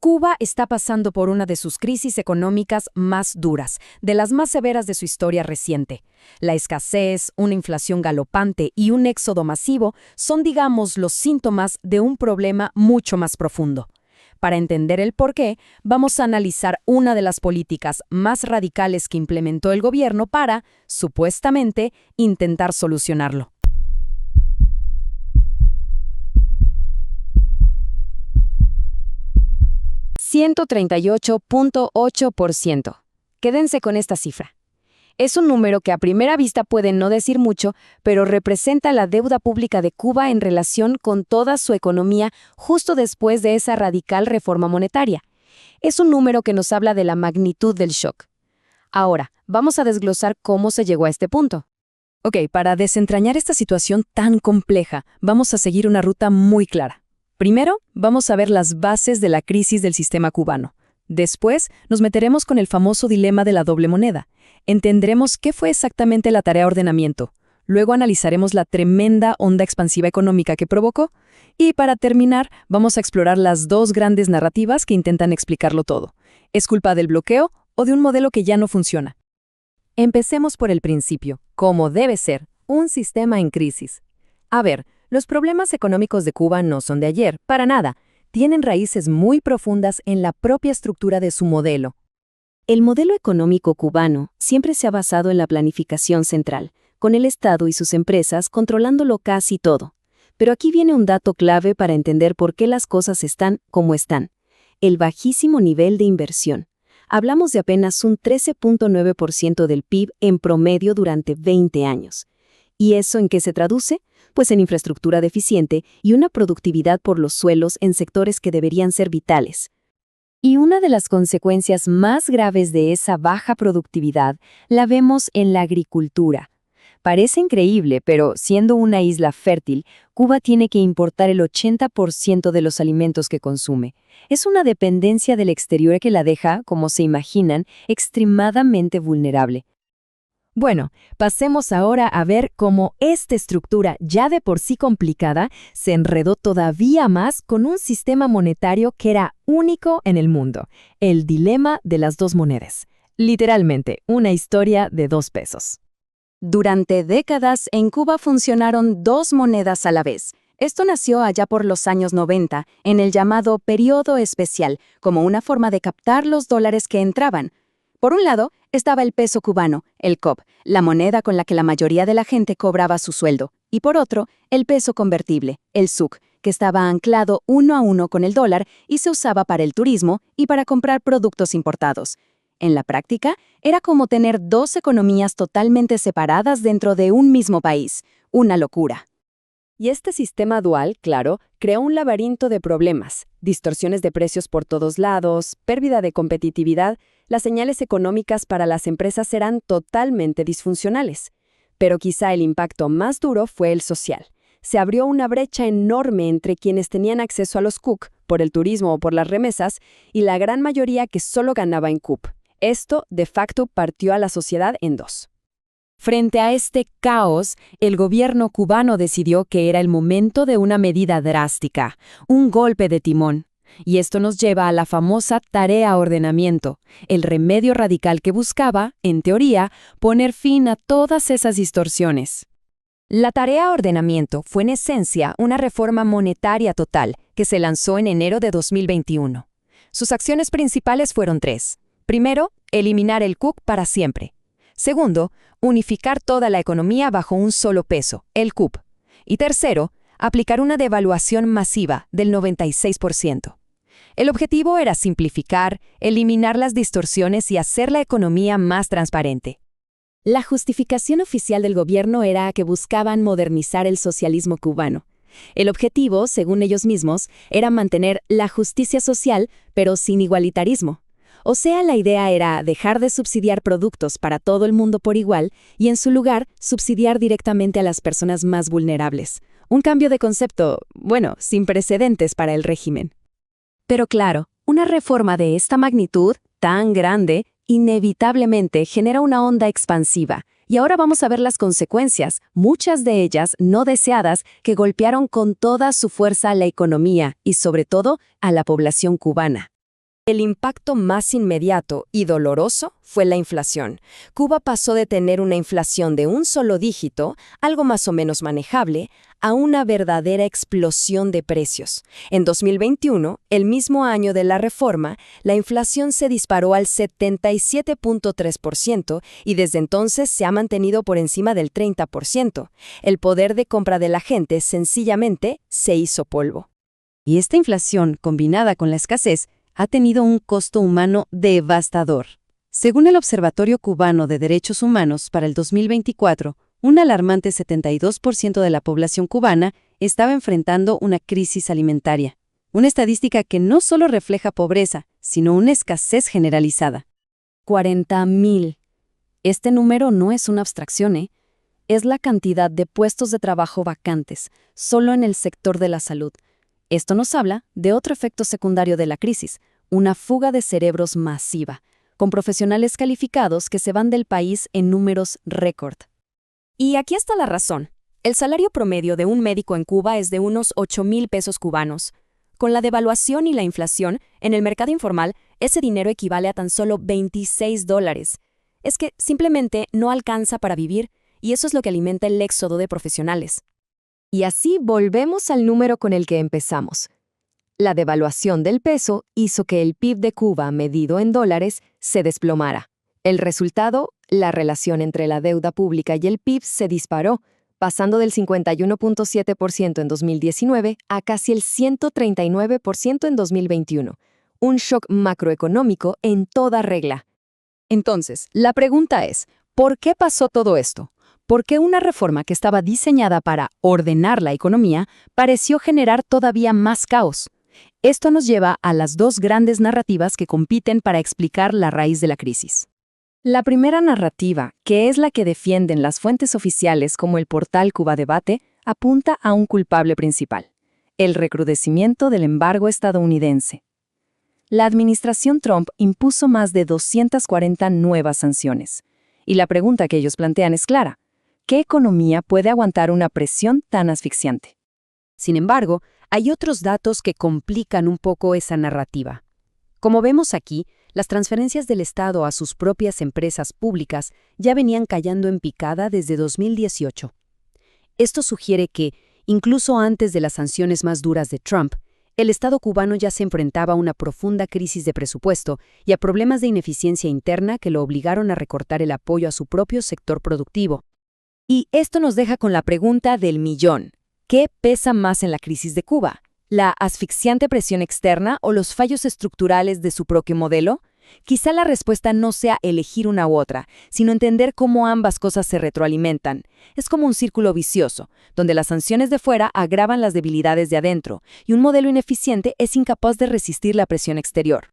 Cuba está pasando por una de sus crisis económicas más duras, de las más severas de su historia reciente. La escasez, una inflación galopante y un éxodo masivo son, digamos, los síntomas de un problema mucho más profundo. Para entender el porqué, vamos a analizar una de las políticas más radicales que implementó el gobierno para, supuestamente, intentar solucionarlo. 138.8%. Quédense con esta cifra. Es un número que a primera vista puede no decir mucho, pero representa la deuda pública de Cuba en relación con toda su economía justo después de esa radical reforma monetaria. Es un número que nos habla de la magnitud del shock. Ahora, vamos a desglosar cómo se llegó a este punto. Para desentrañar esta situación tan compleja, vamos a seguir una ruta muy clara. Primero, vamos a ver las bases de la crisis del sistema cubano. Después, nos meteremos con el famoso dilema de la doble moneda. Entenderemos qué fue exactamente la tarea ordenamiento. Luego analizaremos la tremenda onda expansiva económica que provocó. Y para terminar, vamos a explorar las dos grandes narrativas que intentan explicarlo todo. ¿Es culpa del bloqueo o de un modelo que ya no funciona? Empecemos por el principio, como debe ser, un sistema en crisis. A ver, los problemas económicos de Cuba no son de ayer, para nada. Tienen raíces muy profundas en la propia estructura de su modelo. El modelo económico cubano siempre se ha basado en la planificación central, con el Estado y sus empresas controlándolo casi todo. Pero aquí viene un dato clave para entender por qué las cosas están como están. El bajísimo nivel de inversión. Hablamos de apenas un 13.9% del PIB en promedio durante 20 años. ¿Y eso en qué se traduce? Pues en infraestructura deficiente y una productividad por los suelos en sectores que deberían ser vitales. Y una de las consecuencias más graves de esa baja productividad la vemos en la agricultura. Parece increíble, pero siendo una isla fértil, Cuba tiene que importar el 80% de los alimentos que consume. Es una dependencia del exterior que la deja, como se imaginan, extremadamente vulnerable. Bueno, pasemos ahora a ver cómo esta estructura, ya de por sí complicada, se enredó todavía más con un sistema monetario que era único en el mundo, el dilema de las dos monedas. Literalmente, una historia de 2 pesos. Durante décadas, en Cuba funcionaron dos monedas a la vez. Esto nació allá por los años 90, en el llamado periodo especial, como una forma de captar los dólares que entraban. Por un lado, estaba el peso cubano, el COP, la moneda con la que la mayoría de la gente cobraba su sueldo, y por otro, el peso convertible, el SUC, que estaba anclado 1 a 1 con el dólar y se usaba para el turismo y para comprar productos importados. En la práctica, era como tener dos economías totalmente separadas dentro de un mismo país. Una locura. Y este sistema dual, claro, creó un laberinto de problemas, distorsiones de precios por todos lados, pérdida de competitividad. Las señales económicas para las empresas eran totalmente disfuncionales. Pero quizá el impacto más duro fue el social. Se abrió una brecha enorme entre quienes tenían acceso a los CUC, por el turismo o por las remesas, y la gran mayoría que solo ganaba en CUP. Esto, de facto, partió a la sociedad en dos. Frente a este caos, el gobierno cubano decidió que era el momento de una medida drástica, un golpe de timón. Y esto nos lleva a la famosa tarea ordenamiento, el remedio radical que buscaba, en teoría, poner fin a todas esas distorsiones. La tarea ordenamiento fue en esencia una reforma monetaria total que se lanzó en enero de 2021. Sus acciones principales fueron 3. Primero, eliminar el CUC para siempre. Segundo, unificar toda la economía bajo un solo peso, el CUP. Y tercero, aplicar una devaluación masiva del 96%. El objetivo era simplificar, eliminar las distorsiones y hacer la economía más transparente. La justificación oficial del gobierno era que buscaban modernizar el socialismo cubano. El objetivo, según ellos mismos, era mantener la justicia social, pero sin igualitarismo. O sea, la idea era dejar de subsidiar productos para todo el mundo por igual y en su lugar subsidiar directamente a las personas más vulnerables. Un cambio de concepto, sin precedentes para el régimen. Pero claro, una reforma de esta magnitud, tan grande, inevitablemente genera una onda expansiva. Y ahora vamos a ver las consecuencias, muchas de ellas no deseadas, que golpearon con toda su fuerza a la economía y sobre todo a la población cubana. El impacto más inmediato y doloroso fue la inflación. Cuba pasó de tener una inflación de un solo dígito, algo más o menos manejable, a una verdadera explosión de precios. En 2021, el mismo año de la reforma, la inflación se disparó al 77.3% y desde entonces se ha mantenido por encima del 30%. El poder de compra de la gente sencillamente se hizo polvo. Y esta inflación, combinada con la escasez, ha tenido un costo humano devastador. Según el Observatorio Cubano de Derechos Humanos, para el 2024, un alarmante 72% de la población cubana estaba enfrentando una crisis alimentaria. Una estadística que no solo refleja pobreza, sino una escasez generalizada. 40.000. Este número no es una abstracción, ¿eh? Es la cantidad de puestos de trabajo vacantes, solo en el sector de la salud. Esto nos habla de otro efecto secundario de la crisis, una fuga de cerebros masiva, con profesionales calificados que se van del país en números récord. Y aquí está la razón. El salario promedio de un médico en Cuba es de unos 8,000 pesos cubanos. Con la devaluación y la inflación, en el mercado informal, ese dinero equivale a tan solo $26. Es que simplemente no alcanza para vivir, y eso es lo que alimenta el éxodo de profesionales. Y así volvemos al número con el que empezamos. La devaluación del peso hizo que el PIB de Cuba, medido en dólares, se desplomara. El resultado, la relación entre la deuda pública y el PIB se disparó, pasando del 51.7% en 2019 a casi el 139% en 2021. Un shock macroeconómico en toda regla. Entonces, la pregunta es, ¿por qué pasó todo esto? ¿Por qué una reforma que estaba diseñada para ordenar la economía pareció generar todavía más caos? Esto nos lleva a las dos grandes narrativas que compiten para explicar la raíz de la crisis. La primera narrativa, que es la que defienden las fuentes oficiales como el portal Cuba Debate, apunta a un culpable principal: el recrudecimiento del embargo estadounidense. La administración Trump impuso más de 240 nuevas sanciones. Y la pregunta que ellos plantean es clara: ¿qué economía puede aguantar una presión tan asfixiante? Sin embargo, hay otros datos que complican un poco esa narrativa. Como vemos aquí, las transferencias del Estado a sus propias empresas públicas ya venían cayendo en picada desde 2018. Esto sugiere que, incluso antes de las sanciones más duras de Trump, el Estado cubano ya se enfrentaba a una profunda crisis de presupuesto y a problemas de ineficiencia interna que lo obligaron a recortar el apoyo a su propio sector productivo. Y esto nos deja con la pregunta del millón: ¿qué pesa más en la crisis de Cuba? ¿La asfixiante presión externa o los fallos estructurales de su propio modelo? Quizá la respuesta no sea elegir una u otra, sino entender cómo ambas cosas se retroalimentan. Es como un círculo vicioso, donde las sanciones de fuera agravan las debilidades de adentro, y un modelo ineficiente es incapaz de resistir la presión exterior.